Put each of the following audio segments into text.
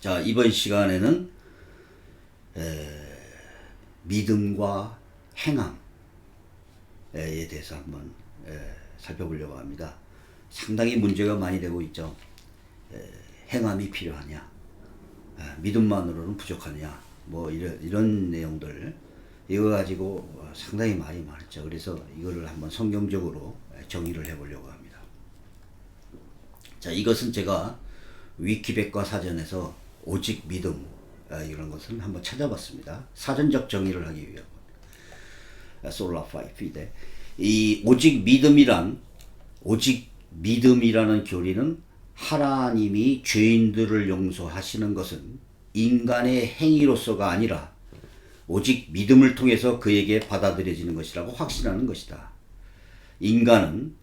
자, 이번 시간에는 믿음과 행함에 대해서 한번 살펴보려고 합니다. 상당히 문제가 많이 되고 있죠. 행함이 필요하냐, 믿음만으로는 부족하냐, 뭐 이런 내용들 이거 가지고 상당히 말이 많죠. 그래서 이거를 한번 성경적으로 정의를 해보려고 합니다. 자, 이것은 제가 위키백과 사전에서 오직 믿음 이런 것은 한번 찾아봤습니다. 사전적 정의를 하기 위한 솔라 파이피데 이 오직 믿음이라는 교리는 하나님이 죄인들을 용서하시는 것은 인간의 행위로서가 아니라 오직 믿음을 통해서 그에게 받아들여지는 것이라고 확신하는 것이다. 인간은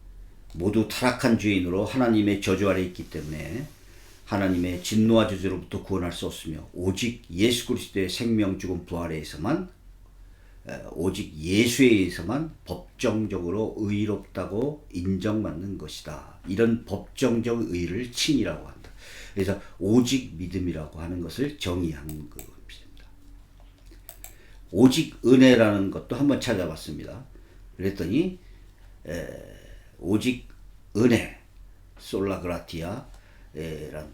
모두 타락한 죄인으로 하나님의 저주 아래 있기 때문에 하나님의 진노와 저주로부터 구원할 수 없으며 오직 예수 그리스도의 생명 죽음 부활에서만 오직 예수에 의해서만 법정적으로 의롭다고 인정받는 것이다. 이런 법정적 의를 칭이라고 한다. 그래서 오직 믿음이라고 하는 것을 정의한 겁니다. 오직 은혜라는 것도 한번 찾아봤습니다. 그랬더니 오직 은혜 솔라그라티아 란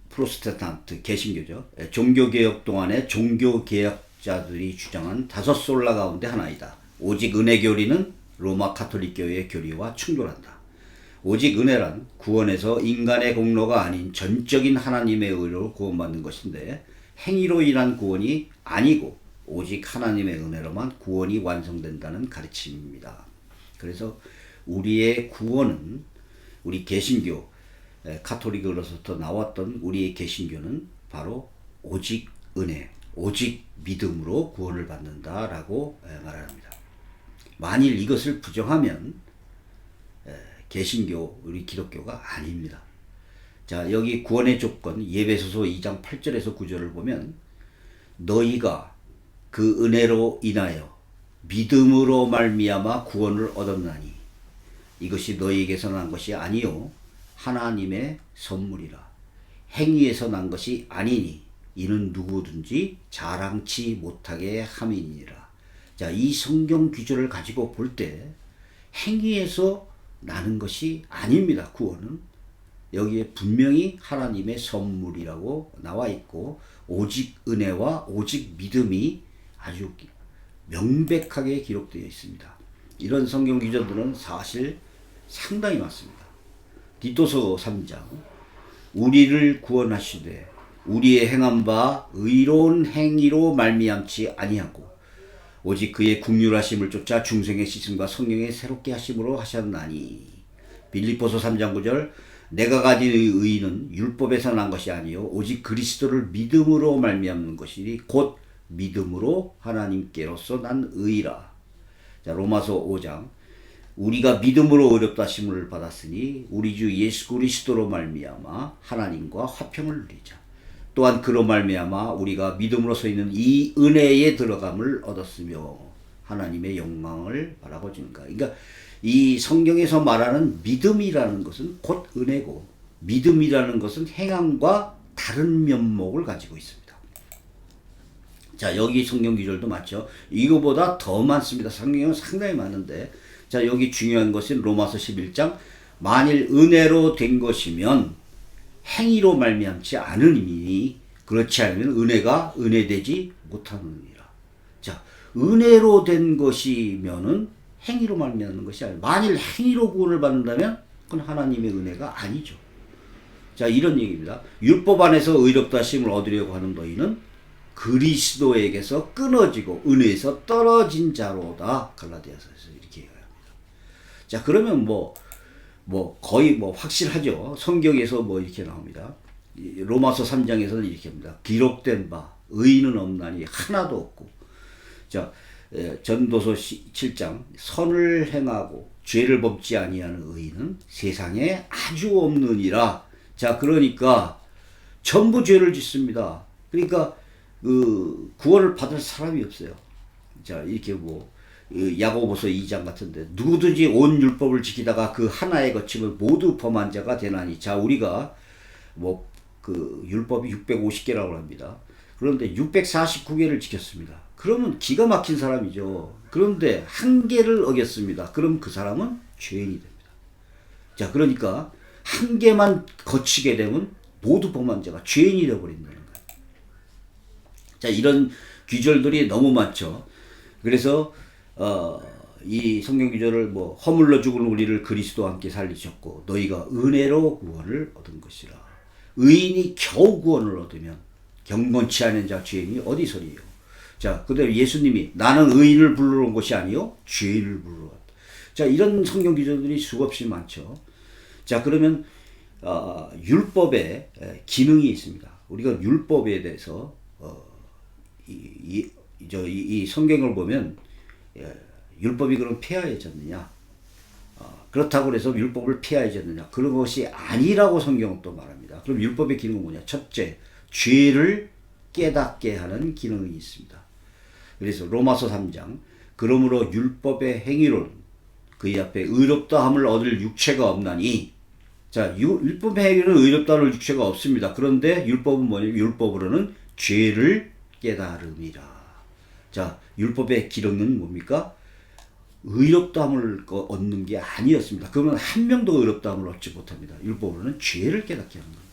프로테스탄트 개신교죠. 종교개혁 동안에 종교개혁자들이 주장한 5 솔라 가운데 하나이다. 오직 은혜 교리는 로마 가톨릭교회의 교리와 충돌한다. 오직 은혜란 구원에서 인간의 공로가 아닌 전적인 하나님의 의로 구원받는 것인데 행위로 인한 구원이 아니고 오직 하나님의 은혜로만 구원이 완성된다는 가르침입니다. 그래서 우리의 구원은 우리 개신교 카톨릭으로부터 나왔던 우리의 개신교는 바로 오직 은혜, 오직 믿음으로 구원을 받는다라고 말합니다. 만일 이것을 부정하면 개신교, 우리 기독교가 아닙니다. 자, 여기 구원의 조건 예배소서 2장 8절에서 9절을 보면 너희가 그 은혜로 인하여 믿음으로 말미암아 구원을 얻었나니 이것이 너희에게서 난 것이 아니요 하나님의 선물이라. 행위에서 난 것이 아니니 이는 누구든지 자랑치 못하게 함이니라. 자, 이 성경 구절을 가지고 볼 때 행위에서 나는 것이 아닙니다. 구원은 여기에 분명히 하나님의 선물이라고 나와 있고 오직 은혜와 오직 믿음이 아주 명백하게 기록되어 있습니다. 이런 성경 구절들은 사실 상당히 많습니다. 디도서 3장 우리를 구원하시되 우리의 행한 바 의로운 행위로 말미암지 아니하고 오직 그의 긍휼하심을 쫓아 중생의 씻음과 성령의 새롭게 하심으로 하셨나니. 빌립보서 3장 9절 내가 가진 의는 율법에서 난 것이 아니요 오직 그리스도를 믿음으로 말미암는 것이니 곧 믿음으로 하나님께로서 난 의라. 자, 로마서 5장 우리가 믿음으로 의롭다 하심을 받았으니 우리 주 예수 그리스도로 말미암아 하나님과 화평을 누리자. 또한 그로 말미암아 우리가 믿음으로 서 있는 이 은혜에 들어감을 얻었으며 하나님의 영광을 바라고 주는가. 그러니까 이 성경에서 말하는 믿음이라는 것은 곧 은혜고 믿음이라는 것은 행함과 다른 면목을 가지고 있습니다. 자, 여기 성경 구절도 맞죠. 이거보다 더 많습니다. 성경은 상당히 많은데 자, 여기 중요한 것은 로마서 11장 만일 은혜로 된 것이면 행위로 말미암지 않으니 그렇지 않으면 은혜가 은혜되지 못하느니라. 자, 은혜로 된 것이면은 행위로 말미암는 것이 아니라 만일 행위로 구원을 받는다면 그건 하나님의 은혜가 아니죠. 자, 이런 얘기입니다. 율법 안에서 의롭다 하심을 얻으려고 하는 너희는 그리스도에게서 끊어지고 은혜에서 떨어진 자로다. 갈라디아서에서 이렇게 얘기합니다. 자, 그러면 거의 확실하죠. 성경에서 이렇게 나옵니다. 로마서 3장에서는 이렇게 합니다. 기록된 바 의인은 없나니 하나도 없고. 자, 전도서 7장 선을 행하고 죄를 범지 아니하는 의인은 세상에 아주 없느니라. 자, 그러니까 전부 죄를 짓습니다. 그러니까 그 구원을 받을 사람이 없어요. 자, 이렇게 야고보서 2장 같은데 누구든지 온 율법을 지키다가 그 하나에 거침을 모두 범한 자가 되나니. 자, 우리가 그 율법이 650개라고 합니다. 그런데 649개를 지켰습니다. 그러면 기가 막힌 사람이죠. 그런데 한 개를 어겼습니다. 그럼 그 사람은 죄인이 됩니다. 자, 그러니까 한 개만 거치게 되면 모두 범한 자가 죄인이 되어버린다는 거예요. 자, 이런 규절들이 너무 많죠. 그래서 이 성경 규절을 뭐 허물러 죽은 우리를 그리스도와 함께 살리셨고 너희가 은혜로 구원을 얻은 것이라. 의인이 겨우 구원을 얻으면 경건치 않은 자 죄인이 어디서리요. 자, 그다음에 예수님이 나는 의인을 부르러 온 것이 아니요 죄인을 부르러 왔다. 자, 이런 성경 규절들이 수없이 많죠. 자, 그러면 율법에 기능이 있습니다. 우리가 율법에 대해서 이 성경을 보면 율법이 그럼 폐하해졌느냐? 그렇다고 해서 율법을 폐하해졌느냐? 그런 것이 아니라고 성경은 또 말합니다. 그럼 율법의 기능은 뭐냐? 첫째, 죄를 깨닫게 하는 기능이 있습니다. 그래서 로마서 3장 그러므로 율법의 행위로는 그의 앞에 의롭다함을 얻을 육체가 없나니. 자, 율법의 행위로는 의롭다함을 육체가 없습니다. 그런데 율법은 뭐냐면 율법으로는 죄를 깨달음이라. 자, 율법의 기능은 뭡니까? 의롭다함을 얻는 게 아니었습니다. 그러면 한 명도 의롭다함을 얻지 못합니다. 율법으로는 죄를 깨닫게 하는 겁니다.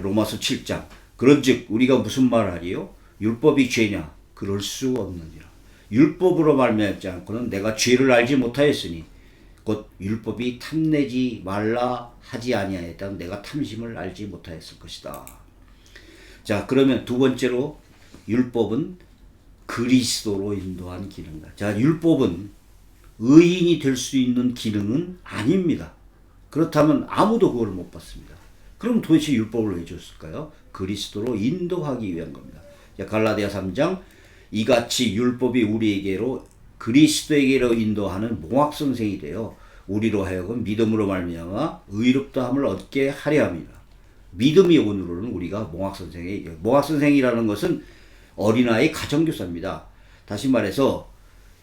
로마서 7장 그런즉 우리가 무슨 말을 하리요? 율법이 죄냐? 그럴 수 없느니라. 율법으로 말미암지 않고는 내가 죄를 알지 못하였으니 곧 율법이 탐내지 말라 하지 아니하였다면 내가 탐심을 알지 못하였을 것이다. 자, 그러면 두 번째로 율법은 그리스도로 인도한 기능이다. 자, 율법은 의인이 될 수 있는 기능은 아닙니다. 그렇다면 아무도 그걸 못 받습니다. 그럼 도대체 율법을 왜 줬을까요? 그리스도로 인도하기 위한 겁니다. 자, 갈라디아 3장 이같이 율법이 우리에게로 그리스도에게로 인도하는 몽학선생이 되어 우리로 하여금 믿음으로 말미암아 의롭다함을 얻게 하려 합니다. 믿음이 오늘은 우리가 몽학선생이라는 것은 어린아이 가정교사입니다. 다시 말해서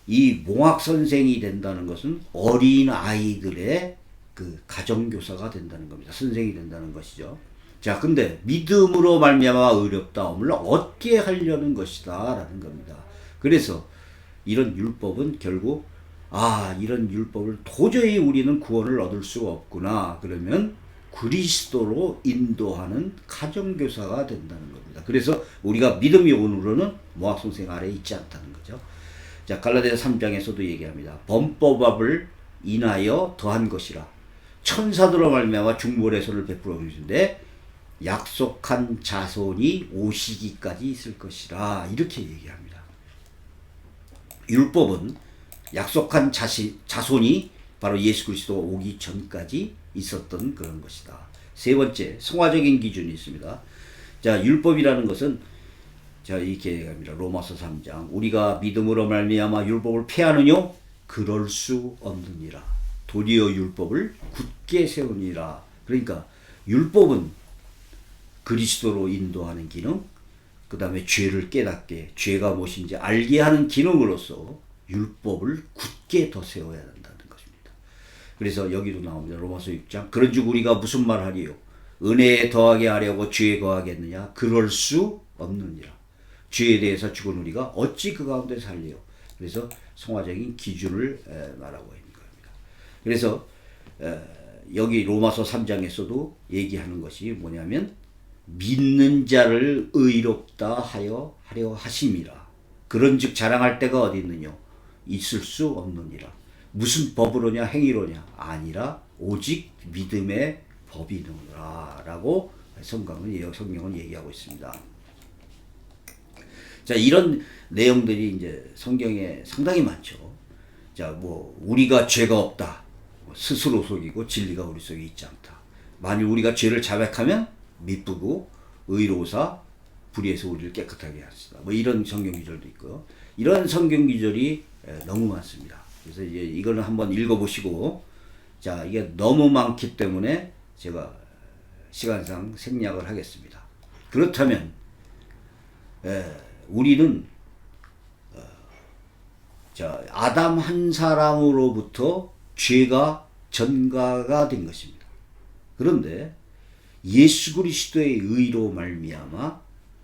이 몽학선생이 된다는 것은 어린아이들의 그 가정교사가 된다는 겁니다. 선생이 된다는 것이죠. 자, 근데 믿음으로 말미암아 의롭다함을 얻게 하려는 것이다 라는 겁니다. 그래서 이런 율법은 결국 이런 율법을 도저히 우리는 구원을 얻을 수가 없구나. 그러면 그리스도로 인도하는 가정교사가 된다는 겁니다. 그래서 우리가 믿음이 오늘로는 모학선생 아래에 있지 않다는 거죠. 자, 갈라디아 3장에서도 얘기합니다. 범법을 인하여 더한 것이라. 천사들로 말미암아 중보의 손을 베풀어 주신데 약속한 자손이 오시기까지 있을 것이라. 이렇게 얘기합니다. 율법은 약속한 자손이 바로 예수 그리스도가 오기 전까지 있었던 그런 것이다. 세 번째, 성화적인 기준이 있습니다. 자, 율법이라는 것은 자, 이렇게 얘기합니다. 로마서 3장 우리가 믿음으로 말미암아 율법을 폐하느뇨? 그럴 수 없느니라. 도리어 율법을 굳게 세우니라. 그러니까 율법은 그리스도로 인도하는 기능, 그 다음에 죄를 깨닫게, 죄가 무엇인지 알게 하는 기능으로서 율법을 굳게 더 세워야 한다는 것입니다. 그래서 여기도 나옵니다. 로마서 6장 그런즉 우리가 무슨 말하리요? 은혜에 더하게 하려고 죄에 거하겠느냐? 그럴 수 없느니라. 죄에 대해서 죽은 우리가 어찌 그 가운데 살리요? 그래서 성화적인 기준을 말하고 있는 겁니다. 그래서 여기 로마서 3장에서도 얘기하는 것이 뭐냐면 믿는 자를 의롭다 하려 하심이라. 그런즉 자랑할 데가 어디 있느냐? 있을 수 없느니라. 무슨 법으로냐? 행위로냐? 아니라 오직 믿음의 법이느라 라고 성경은 얘기하고 있습니다. 자, 이런 내용들이 이제 성경에 상당히 많죠. 자, 뭐 우리가 죄가 없다. 스스로 속이고 진리가 우리 속에 있지 않다. 만일 우리가 죄를 자백하면 미쁘고 의로우사 불의에서 우리를 깨끗하게 하시다. 뭐 이런 성경 구절도 있고요. 이런 성경 구절이 너무 많습니다. 그래서 이제 이거는 한번 읽어보시고, 자, 이게 너무 많기 때문에 제가 시간상 생략을 하겠습니다. 그렇다면 우리는 자, 아담 한 사람으로부터 죄가 전가가 된 것입니다. 그런데 예수 그리스도의 의로 말미암아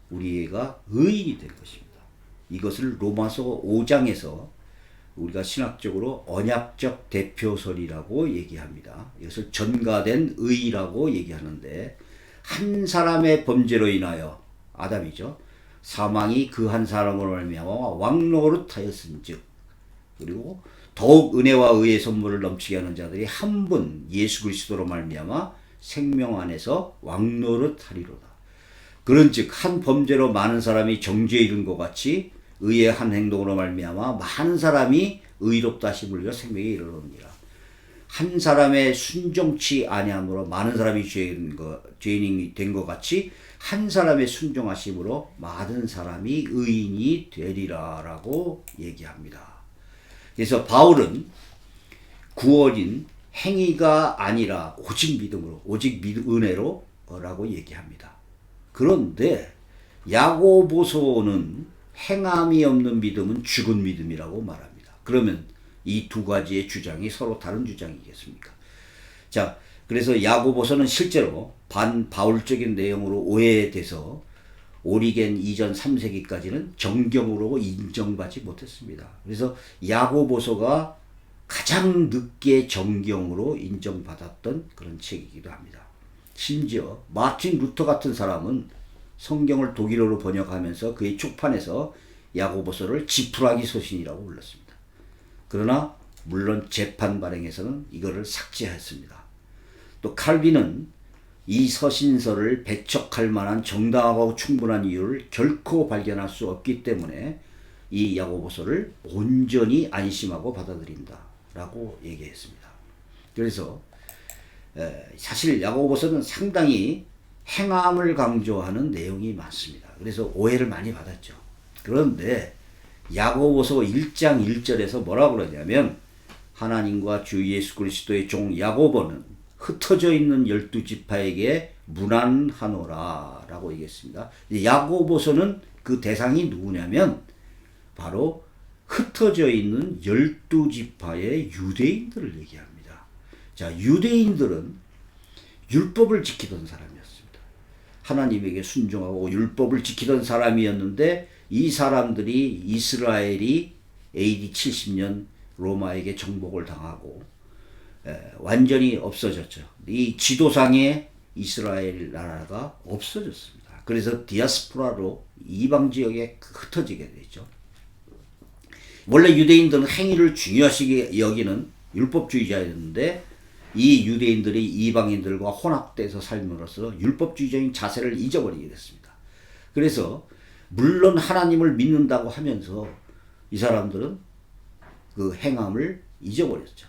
우리가 의인이 된 것입니다. 이것을 로마서 5장에서 우리가 신학적으로 언약적 대표설이라고 얘기합니다. 이것을 전가된 의라고 얘기하는데, 한 사람의 범죄로 인하여, 아담이죠, 사망이 그 한 사람으로 말미암아 왕노릇하였은즉, 그리고 더욱 은혜와 의의 선물을 넘치게 하는 자들이 한 분 예수 그리스도로 말미암아 생명 안에서 왕노릇하리로다. 그런즉 한 범죄로 많은 사람이 정죄에 이른 것 같이 의의 한 행동으로 말미암아 많은 사람이 의롭다 하심을 위하여 생명에 이르렀느니라. 한 사람의 순종치 아니함으로 많은 사람이 죄인이 된 것 같이 한 사람의 순종하심으로 많은 사람이 의인이 되리라라고 얘기합니다. 그래서 바울은 구원인 행위가 아니라 오직 믿음으로, 오직 은혜로 라고 얘기합니다. 그런데 야고보서는 행함이 없는 믿음은 죽은 믿음이라고 말합니다. 그러면 이 두 가지의 주장이 서로 다른 주장이겠습니까? 자, 그래서 야고보서는 실제로 반바울적인 내용으로 오해돼서 오리겐 이전 3세기까지는 정경으로 인정받지 못했습니다. 그래서 야고보서가 가장 늦게 정경으로 인정받았던 그런 책이기도 합니다. 심지어 마틴 루터 같은 사람은 성경을 독일어로 번역하면서 그의 축판에서 야고보서를 지푸라기 서신이라고 불렀습니다. 그러나 물론 재판 발행에서는 이거를 삭제했습니다. 또 칼빈은 이 서신서를 배척할 만한 정당하고 충분한 이유를 결코 발견할 수 없기 때문에 이 야고보서를 온전히 안심하고 받아들인다 라고 얘기했습니다. 그래서 사실 야고보서는 상당히 행함을 강조하는 내용이 많습니다. 그래서 오해를 많이 받았죠. 그런데 야고보서 1장 1절에서 뭐라고 그러냐면, 하나님과 주 예수 그리스도의 종 야고보는 흩어져 있는 12지파에게 문안하노라 라고 얘기했습니다. 야고보서는 그 대상이 누구냐면 바로 흩어져 있는 12지파의 유대인들을 얘기합니다. 자, 유대인들은 율법을 지키던 사람이었습니다. 하나님에게 순종하고 율법을 지키던 사람이었는데, 이 사람들이 이스라엘이 AD 70년 로마에게 정복을 당하고 완전히 없어졌죠. 이 지도상의 이스라엘 나라가 없어졌습니다. 그래서 디아스포라로 이방 지역에 흩어지게 되죠. 원래 유대인들은 행위를 중요하시게 여기는 율법주의자였는데, 이 유대인들이 이방인들과 혼합돼서 삶으로써 율법주의적인 자세를 잊어버리게 됐습니다. 그래서 물론 하나님을 믿는다고 하면서 이 사람들은 그 행함을 잊어버렸죠.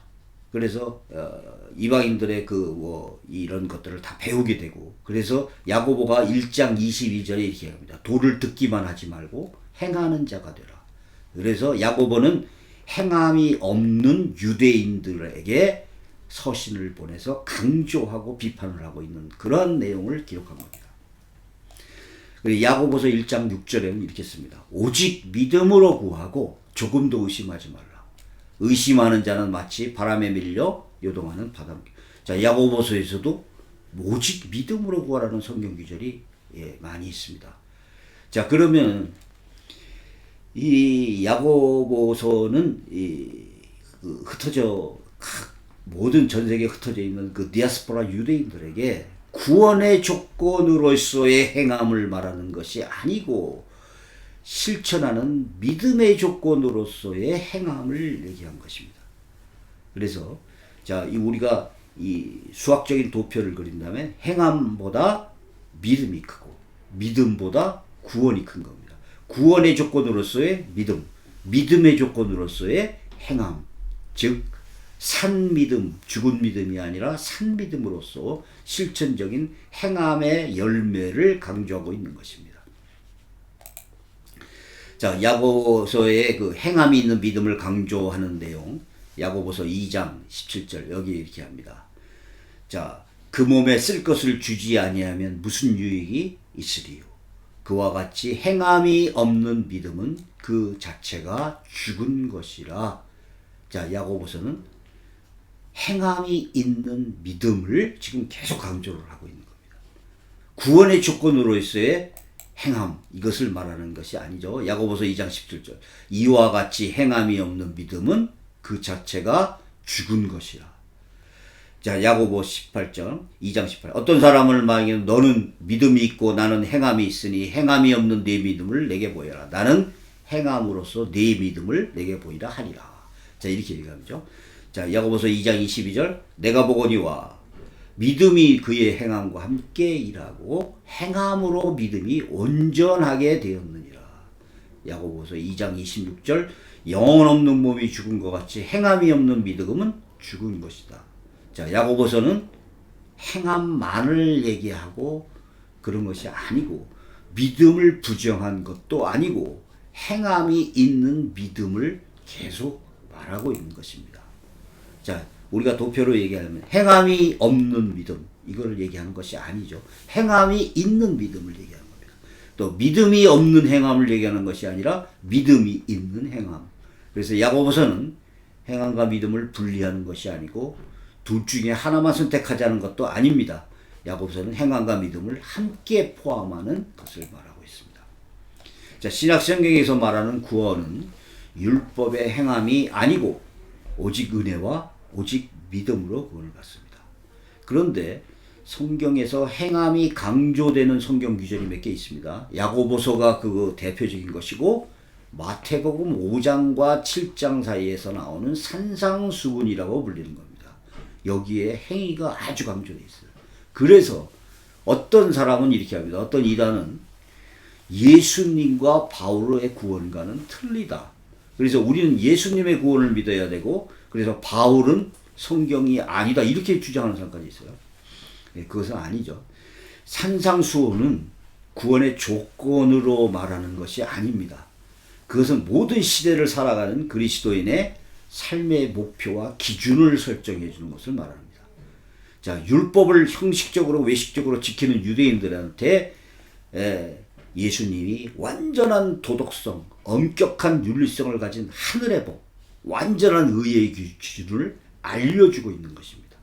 그래서 이방인들의 이런 것들을 다 배우게 되고, 그래서 야고보가 1장 22절에 이렇게 합니다. 도를 듣기만 하지 말고 행하는 자가 되라. 그래서 야고보는 행함이 없는 유대인들에게 서신을 보내서 강조하고 비판을 하고 있는 그런 내용을 기록한 겁니다. 야고보서 1장 6절에는 이렇게 씁니다. 오직 믿음으로 구하고 조금도 의심하지 말라. 의심하는 자는 마치 바람에 밀려 요동하는 바닷물. 자, 야고보서에서도 오직 믿음으로 구하라는 성경 구절이 많이 있습니다. 자, 그러면 이 야고보서는 흩어져 모든 전 세계에 흩어져 있는 그 디아스포라 유대인들에게 구원의 조건으로서의 행함을 말하는 것이 아니고 실천하는 믿음의 조건으로서의 행함을 얘기한 것입니다. 그래서 자, 우리가 이 수학적인 도표를 그린다면 행함보다 믿음이 크고 믿음보다 구원이 큰 겁니다. 구원의 조건으로서의 믿음, 믿음의 조건으로서의 행함, 즉 산믿음, 죽은 믿음이 아니라 산믿음으로서 실천적인 행함의 열매를 강조하고 있는 것입니다. 자, 야고보서의 그 행함이 있는 믿음을 강조하는 내용, 야고보서 2장 17절 여기 이렇게 합니다. 자, 그 몸에 쓸 것을 주지 아니하면 무슨 유익이 있으리요? 그와 같이 행함이 없는 믿음은 그 자체가 죽은 것이라. 자, 야고보서는 행함이 있는 믿음을 지금 계속 강조를 하고 있는 겁니다. 구원의 조건으로서의 행함, 이것을 말하는 것이 아니죠. 야고보서 2장 17절. 이와 같이 행함이 없는 믿음은 그 자체가 죽은 것이라. 자, 야고보 18장 2장 18. 어떤 사람을 말하기에 너는 믿음이 있고 나는 행함이 있으니 행함이 없는 네 믿음을 내게 보여라. 나는 행함으로써 네 믿음을 내게 보이라 하리라. 자, 이렇게 얘기하죠. 자, 야고보서 2장 22절. 내가 보거니와 믿음이 그의 행함과 함께 일하고 행함으로 믿음이 온전하게 되었느니라. 야고보서 2장 26절. 영혼 없는 몸이 죽은 것 같이 행함이 없는 믿음은 죽은 것이다. 자, 야고보서는 행함만을 얘기하고 그런 것이 아니고 믿음을 부정한 것도 아니고 행함이 있는 믿음을 계속 말하고 있는 것입니다. 자, 우리가 도표로 얘기하면 행함이 없는 믿음, 이걸 얘기하는 것이 아니죠. 행함이 있는 믿음을 얘기하는 겁니다. 또 믿음이 없는 행함을 얘기하는 것이 아니라 믿음이 있는 행함. 그래서 야고보서는 행함과 믿음을 분리하는 것이 아니고 둘 중에 하나만 선택하자는 것도 아닙니다. 야고보서는 행함과 믿음을 함께 포함하는 것을 말하고 있습니다. 자, 신약 성경에서 말하는 구원은 율법의 행함이 아니고 오직 은혜와 오직 믿음으로 구원을 받습니다. 그런데 성경에서 행함이 강조되는 성경 규절이 몇 개 있습니다. 야고보서가 그 대표적인 것이고 마태복음 5장과 7장 사이에서 나오는 산상수훈이라고 불리는 겁니다. 여기에 행위가 아주 강조되어 있어요. 그래서 어떤 사람은 이렇게 합니다. 어떤 이단은 예수님과 바울의 구원과는 틀리다. 그래서 우리는 예수님의 구원을 믿어야 되고 그래서 바울은 성경이 아니다 이렇게 주장하는 사람까지 있어요. 그것은 아니죠. 산상수훈은 구원의 조건으로 말하는 것이 아닙니다. 그것은 모든 시대를 살아가는 그리스도인의 삶의 목표와 기준을 설정해 주는 것을 말합니다. 자, 율법을 형식적으로 외식적으로 지키는 유대인들한테 예수님이 완전한 도덕성, 엄격한 윤리성을 가진 하늘의 복, 완전한 의의 기준을 알려주고 있는 것입니다.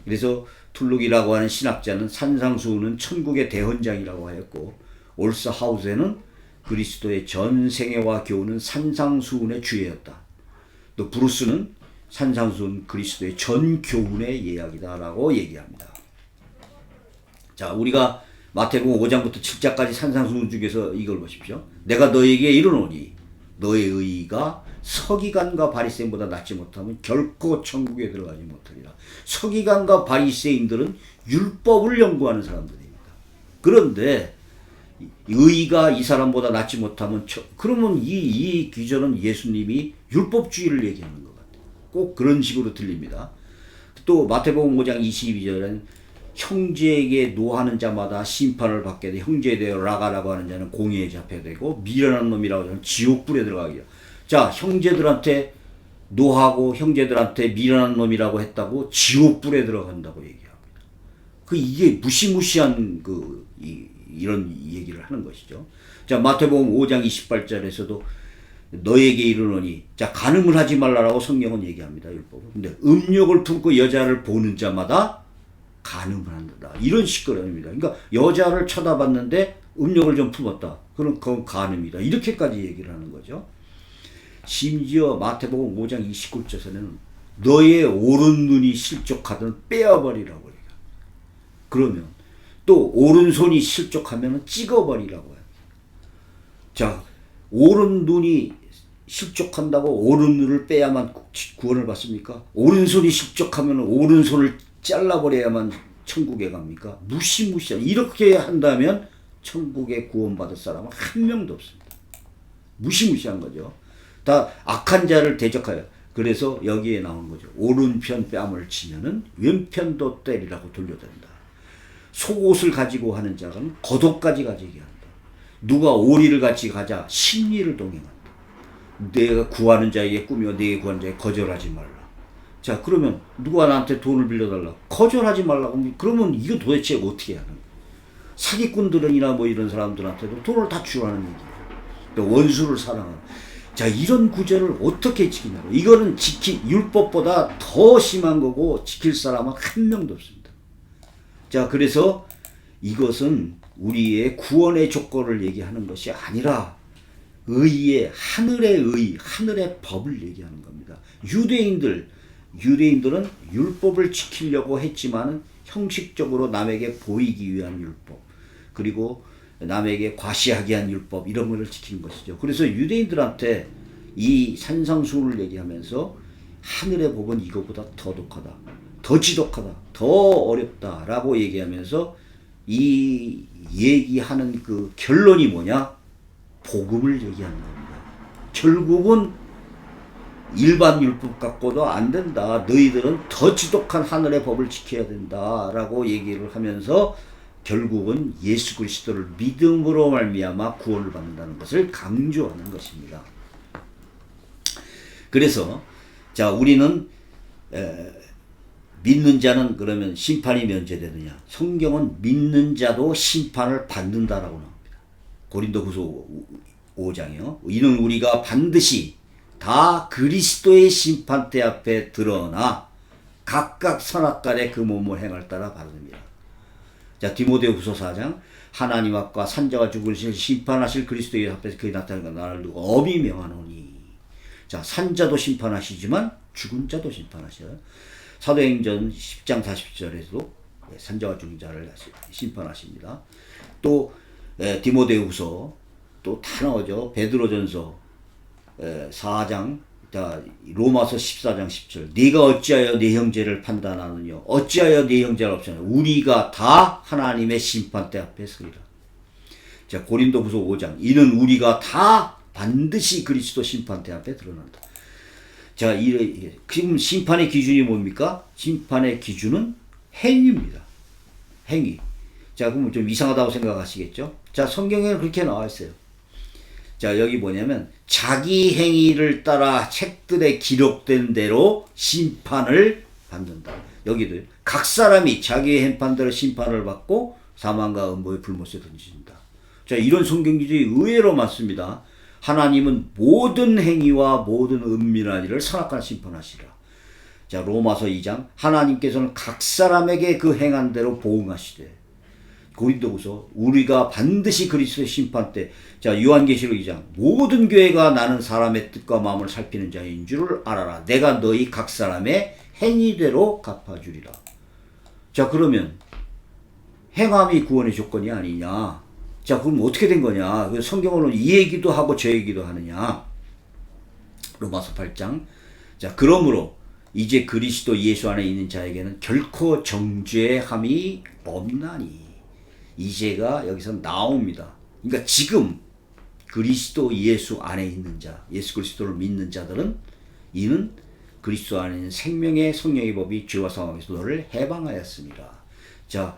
그래서 툴룩이라고 하는 신학자는 산상수훈은 천국의 대헌장이라고 하였고 올스하우스는 그리스도의 전 생애와 교훈은 산상수훈의 주예였다. 또 브루스는 산상수훈 그리스도의 전 교훈의 예약이다라고 얘기합니다. 자, 우리가 마태복음 5장부터 7장까지 산상수훈 중에서 이걸 보십시오. 내가 너에게 이르노니 너의 의의가 서기관과 바리새인보다 낫지 못하면 결코 천국에 들어가지 못하리라. 서기관과 바리새인들은 율법을 연구하는 사람들입니다. 그런데 의의가 이 사람보다 낫지 못하면 그러면 이 규절은 예수님이 율법주의를 얘기하는 것 같아요. 꼭 그런 식으로 들립니다. 또 마태복음 5장 22절에는 형제에게 노하는 자마다 심판을 받게 돼 형제에 대해 라가라고 하는 자는 공의에 잡혀야 되고 미련한 놈이라고 하면 지옥불에 들어가기요. 자, 형제들한테 노하고 형제들한테 미련한 놈이라고 했다고 지옥불에 들어간다고 얘기합니다. 이게 무시무시한 이런 얘기를 하는 것이죠. 자, 마태복음 5장 28절에서도 너에게 이르노니, 자, 간음을 하지 말라라고 성경은 얘기합니다. 율법은. 근데 음욕을 품고 여자를 보는 자마다 간음을 한다. 이런 식거리입니다. 그러니까 여자를 쳐다봤는데 음욕을 좀 품었다. 그럼 그건 간음이다. 이렇게까지 얘기를 하는 거죠. 심지어 마태복음 5장 29절에는 너의 오른 눈이 실족하든 빼어버리라고 해요. 그러면 또 오른손이 실족하면 찍어버리라고 해요. 자, 오른 눈이 실족한다고 오른 눈을 빼야만 구원을 받습니까? 오른손이 실족하면 오른손을 잘라버려야만 천국에 갑니까? 무시무시한, 이렇게 한다면 천국에 구원받을 사람은 한 명도 없습니다. 무시무시한 거죠. 다 악한 자를 대적하여. 그래서 여기에 나오는 거죠. 오른편 뺨을 치면은 왼편도 때리라고 돌려댄다. 속옷을 가지고 하는 자는 겉옷까지 가지게 한다. 누가 오리를 같이 가자 심리를 동행한다. 내가 구하는 자에게 꾸며 내게 구하는 자에게 거절하지 말라. 자, 그러면 누가 나한테 돈을 빌려달라. 거절하지 말라고. 그러면 이거 도대체 어떻게 하는 거야? 사기꾼들이나 뭐 이런 사람들한테도 돈을 다 주라는 얘기예요. 또 원수를 사랑하는. 자, 이런 구절을 어떻게 지키냐고. 이거는 율법보다 더 심한 거고 지킬 사람은 한 명도 없습니다. 자, 그래서 이것은 우리의 구원의 조건을 얘기하는 것이 아니라 의의, 하늘의 의, 하늘의 법을 얘기하는 겁니다. 유대인들은 율법을 지키려고 했지만 형식적으로 남에게 보이기 위한 율법, 그리고 남에게 과시하게 한 율법, 이런 것을 지키는 것이죠. 그래서 유대인들한테 이 산상수훈을 얘기하면서 하늘의 법은 이거보다 더 독하다, 더 지독하다, 더 어렵다 라고 얘기하면서 이 얘기하는 그 결론이 뭐냐? 복음을 얘기하는 겁니다. 결국은 일반 율법 갖고도 안 된다. 너희들은 더 지독한 하늘의 법을 지켜야 된다 라고 얘기를 하면서 결국은 예수 그리스도를 믿음으로 말미암아 구원을 받는다는 것을 강조하는 것입니다. 그래서 자, 우리는 믿는 자는 그러면 심판이 면제되느냐? 성경은 믿는 자도 심판을 받는다라고 나옵니다. 고린도후서 5장이요. 이는 우리가 반드시 다 그리스도의 심판대 앞에 드러나 각각 선악간에 그 몸을 행할 따라 받습니다. 자, 디모데후서 4장, 하나님 앞과 산자가 죽으실 심판하실 그리스도의 앞에서 그의 나타나는 나를 두고 엄히 명하노니. 자, 산자도 심판하시지만 죽은 자도 심판하셔요. 사도행전 10장 40절에서도 산자와 죽은 자를 심판하십니다. 또 디모데후서 또 다 나오죠. 베드로전서 4장, 자, 로마서 14장 10절. 네가 어찌하여 네 형제를 판단하느냐? 어찌하여 네 형제를 없애느냐? 우리가 다 하나님의 심판대 앞에 서리라. 자, 고린도후서 5장. 이는 우리가 다 반드시 그리스도 심판대 앞에 드러난다. 자, 지금 심판의 기준이 뭡니까? 심판의 기준은 행위입니다. 행위. 자, 그럼 좀 이상하다고 생각하시겠죠? 자, 성경에는 그렇게 나와 있어요. 자, 여기 뭐냐면 자기 행위를 따라 책들에 기록된 대로 심판을 받는다. 여기도 각 사람이 자기의 행판대로 심판을 받고 사망과 음보의 불못에 던진다. 자, 이런 성경 기준이 의외로 많습니다. 하나님은 모든 행위와 모든 은밀한 일을 선악간 심판하시라. 자, 로마서 2장, 하나님께서는 각 사람에게 그 행한 대로 보응하시되. 고린도후서, 우리가 반드시 그리스도의 심판 때. 자, 요한계시록 2장, 모든 교회가 나는 사람의 뜻과 마음을 살피는 자인 줄을 알아라. 내가 너희 각 사람의 행위대로 갚아주리라. 자, 그러면 행함이 구원의 조건이 아니냐? 자, 그럼 어떻게 된 거냐? 성경으로는 이 얘기도 하고 저 얘기도 하느냐? 로마서 8장. 자, 그러므로 이제 그리스도 예수 안에 있는 자에게는 결코 정죄함이 없나니. 이제가 여기서 나옵니다. 그러니까 지금 그리스도 예수 안에 있는 자, 예수 그리스도를 믿는 자들은 이는 그리스도 안에 있는 생명의 성령의 법이 죄와 사망에서 너를 해방하였습니다. 자,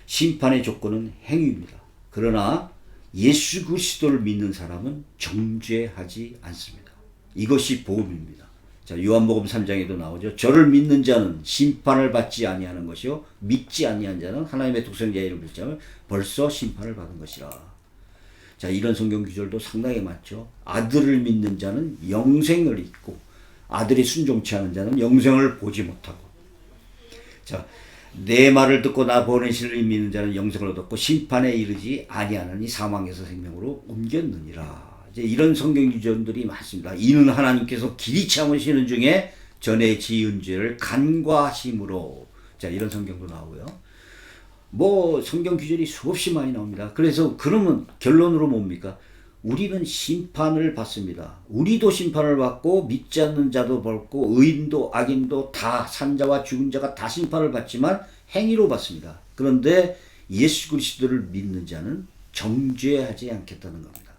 심판의 조건은 행위입니다. 그러나 예수 그리스도를 믿는 사람은 정죄하지 않습니다. 이것이 복음입니다. 자, 요한복음 3장에도 나오죠. 저를 믿는 자는 심판을 받지 아니하는 것이요 믿지 아니한 자는 하나님의 독생자 이름을 믿자면 벌써 심판을 받은 것이라. 자, 이런 성경 구절도 상당히 많죠. 아들을 믿는 자는 영생을 잊고 아들이 순종치 않은 자는 영생을 보지 못하고. 자, 내 말을 듣고 나 보내시를 믿는 자는 영생을 얻었고 심판에 이르지 아니하느니 사망에서 생명으로 옮겼느니라. 이제 이런 성경 구절들이 많습니다. 이는 하나님께서 길이 참으시는 중에 전에 지은 죄를 간과하심으로. 자, 이런 성경도 나오고요. 뭐 성경 구절이 수없이 많이 나옵니다. 그래서 그러면 결론으로 뭡니까? 우리는 심판을 받습니다. 우리도 심판을 받고 믿지 않는 자도 받고 의인도 악인도 다 산자와 죽은 자가 다 심판을 받지만 행위로 받습니다. 그런데 예수 그리스도를 믿는 자는 정죄하지 않겠다는 겁니다.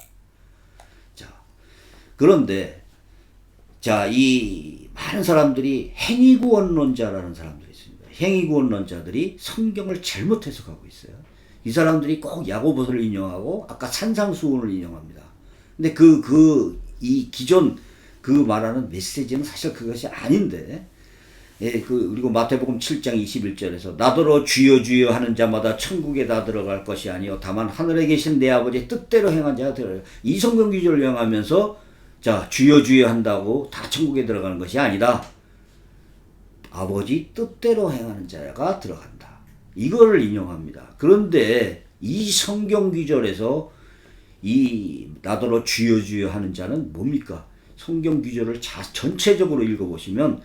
자, 그런데 자, 이 많은 사람들이 행위구원론자라는 사람들이 있습니다. 행위구원론자들이 성경을 잘못 해석하고 있어요. 이 사람들이 꼭 야고보서를 인용하고 아까 산상수훈을 인용합니다. 근데 이 기존 그 말하는 메시지는 사실 그것이 아닌데, 그리고 마태복음 7장 21절에서 나더러 주여 주여 하는 자마다 천국에 다 들어갈 것이 아니요 다만 하늘에 계신 내 아버지의 뜻대로 행한 자가 들어가요. 이 성경 구절을 이용하면서 자, 주여 주여 한다고 다 천국에 들어가는 것이 아니다. 아버지 뜻대로 행하는 자가 들어간다. 이거를 인용합니다. 그런데 이 성경 귀절에서 이 나더러 주여 주여 하는 자는 뭡니까? 성경 귀절을 전체적으로 읽어보시면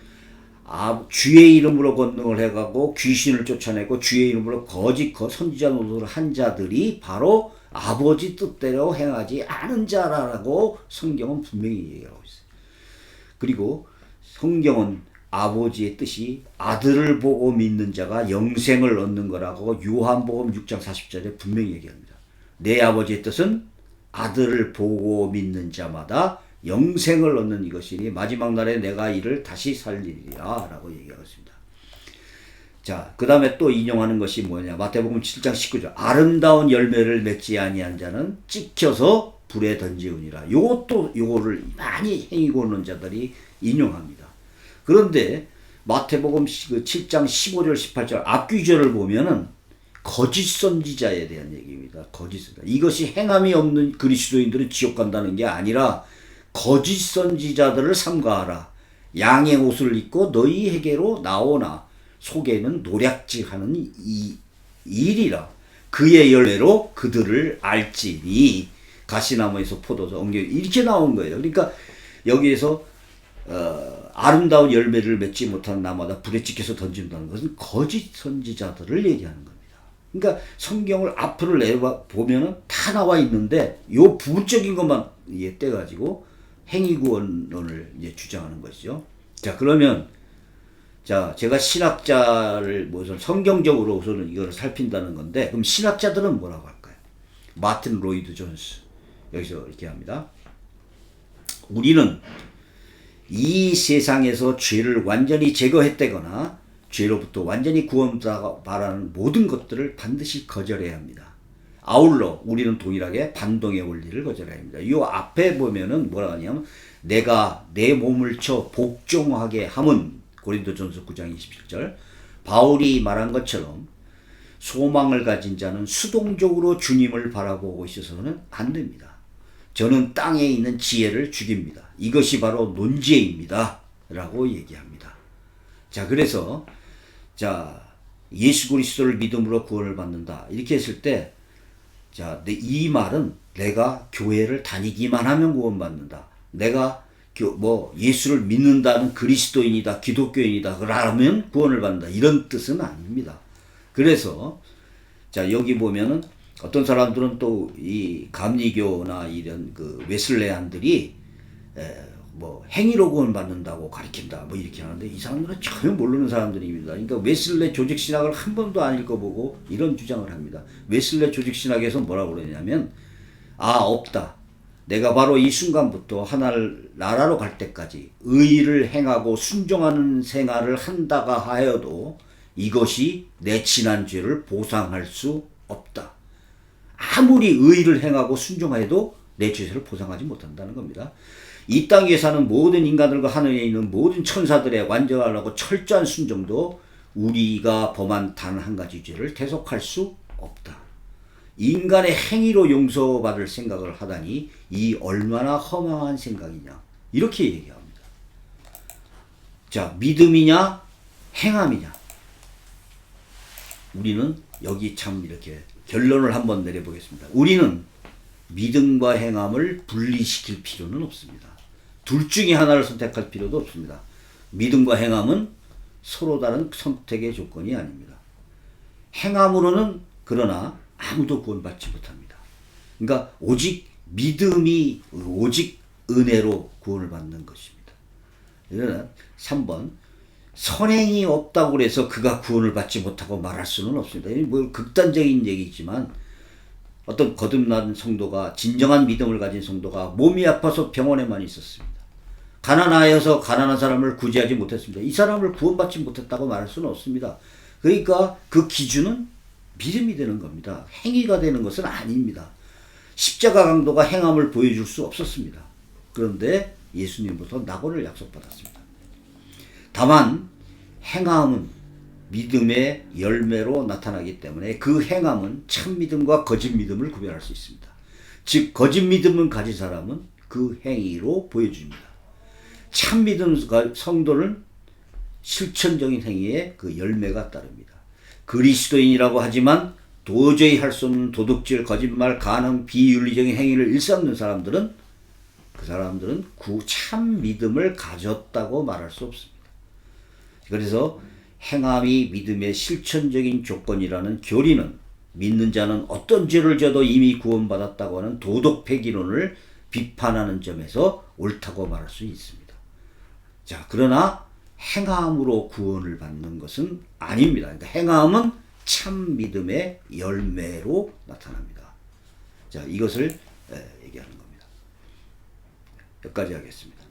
주의 이름으로 권능을 해가고 귀신을 쫓아내고 주의 이름으로 거짓 선지자 노릇을 한 자들이 바로 아버지 뜻대로 행하지 않은 자라고 성경은 분명히 얘기하고 있어요. 그리고 성경은 아버지의 뜻이 아들을 보고 믿는 자가 영생을 얻는 거라고 요한복음 6장 40절에 분명히 얘기합니다. 내 아버지의 뜻은 아들을 보고 믿는 자마다 영생을 얻는 이것이니 마지막 날에 내가 이를 다시 살리리라 라고 얘기하고 있습니다. 자, 그 다음에 또 인용하는 것이 뭐냐. 마태복음 7장 19절. 아름다운 열매를 맺지 아니한 자는 찍혀서 불에 던지우니라. 요거를 많이 행위고는 자들이 인용합니다. 그런데 마태복음 7장 15절 18절 앞귀절을 보면은 거짓 선지자에 대한 얘기입니다. 거짓 선지자. 이것이 행함이 없는 그리스도인들은 지옥 간다는 게 아니라 거짓 선지자들을 삼가하라. 양의 옷을 입고 너희에게로 나오나 속에는 노략질하는 이 일이라. 그의 열매로 그들을 알지니 가시나무에서 포도주 엉겨 이렇게 나온 거예요. 그러니까 여기에서 아름다운 열매를 맺지 못한 나마다 불에 찍혀서 던진다는 것은 거짓 선지자들을 얘기하는 겁니다. 그러니까 성경을 앞으로 내보면은 다 나와 있는데 요 부분적인 것만 떼가지고 행위구원론을 이제 주장하는 것이죠. 자, 그러면 제가 신학자를 우선 성경적으로 우선은 이거를 살핀다는 건데, 그럼 신학자들은 뭐라고 할까요? 마틴 로이드 존스 여기서 이렇게 합니다. 우리는 이 세상에서 죄를 완전히 제거했다거나 죄로부터 완전히 구원받아 바라는 모든 것들을 반드시 거절해야 합니다. 아울러 우리는 동일하게 반동의 원리를 거절해야 합니다. 이 앞에 보면은 뭐라 하냐면 내가 내 몸을 쳐 복종하게 함은 고린도전서 9장 27절 바울이 말한 것처럼 소망을 가진 자는 수동적으로 주님을 바라보고 있어서는 안 됩니다. 저는 땅에 있는 지혜를 죽입니다. 이것이 바로 논지혜입니다. 라고 얘기합니다. 자, 그래서 예수 그리스도를 믿음으로 구원을 받는다. 이렇게 했을 때 이 말은 내가 교회를 다니기만 하면 구원받는다. 내가 예수를 믿는다는 그리스도인이다, 기독교인이다, 그러면 구원을 받는다. 이런 뜻은 아닙니다. 그래서, 여기 보면은 어떤 사람들은 또 이 감리교나 이런 웨슬레안들이 행위로 구원받는다고 가르친다. 이렇게 하는데 이 사람들은 전혀 모르는 사람들입니다. 그러니까 웨슬레 조직신학을 한 번도 안 읽어보고 이런 주장을 합니다. 웨슬레 조직신학에서 뭐라고 그러냐면, 없다. 내가 바로 이 순간부터 나라로 갈 때까지 의를 행하고 순종하는 생활을 한다가 하여도 이것이 내 지난 죄를 보상할 수 없다. 아무리 의를 행하고 순종하여도 내 죄를 보상하지 못한다는 겁니다. 이 땅 위에 사는 모든 인간들과 하늘에 있는 모든 천사들의 완전하고 철저한 순종도 우리가 범한 단 한 가지 죄를 대속할 수 없다. 인간의 행위로 용서받을 생각을 하다니 이 얼마나 허망한 생각이냐. 이렇게 얘기합니다. 믿음이냐 행함이냐. 우리는 여기 참 이렇게 결론을 한번 내려보겠습니다. 우리는 믿음과 행함을 분리시킬 필요는 없습니다. 둘 중에 하나를 선택할 필요도 없습니다. 믿음과 행함은 서로 다른 선택의 조건이 아닙니다. 행함으로는 그러나 아무도 구원받지 못합니다. 그러니까 오직 믿음이 오직 은혜로 구원을 받는 것입니다. 이거는 3번 선행이 없다고 해서 그가 구원을 받지 못하고 말할 수는 없습니다. 극단적인 얘기지만 어떤 거듭난 성도가 진정한 믿음을 가진 성도가 몸이 아파서 병원에만 있었습니다. 가난하여서 가난한 사람을 구제하지 못했습니다. 이 사람을 구원받지 못했다고 말할 수는 없습니다. 그러니까 그 기준은 믿음이 되는 겁니다. 행위가 되는 것은 아닙니다. 십자가 강도가 행함을 보여줄 수 없었습니다. 그런데 예수님부터 낙원을 약속받았습니다. 다만 행함은 믿음의 열매로 나타나기 때문에 그 행함은 참 믿음과 거짓 믿음을 구별할 수 있습니다. 즉 거짓 믿음을 가진 사람은 그 행위로 보여줍니다. 참 믿음 성도는 실천적인 행위에 그 열매가 따릅니다. 그리스도인이라고 하지만 도저히 할 수 없는 도둑질, 거짓말, 간음, 비윤리적인 행위를 일삼는 사람들은 그 사람들은 참 믿음을 가졌다고 말할 수 없습니다. 그래서 행함이 믿음의 실천적인 조건이라는 교리는 믿는 자는 어떤 죄를 져도 이미 구원받았다고 하는 도덕폐기론을 비판하는 점에서 옳다고 말할 수 있습니다. 자, 그러나 행함으로 구원을 받는 것은 아닙니다. 그러니까 행함은 참 믿음의 열매로 나타납니다. 자, 이것을 얘기하는 겁니다. 여기까지 하겠습니다.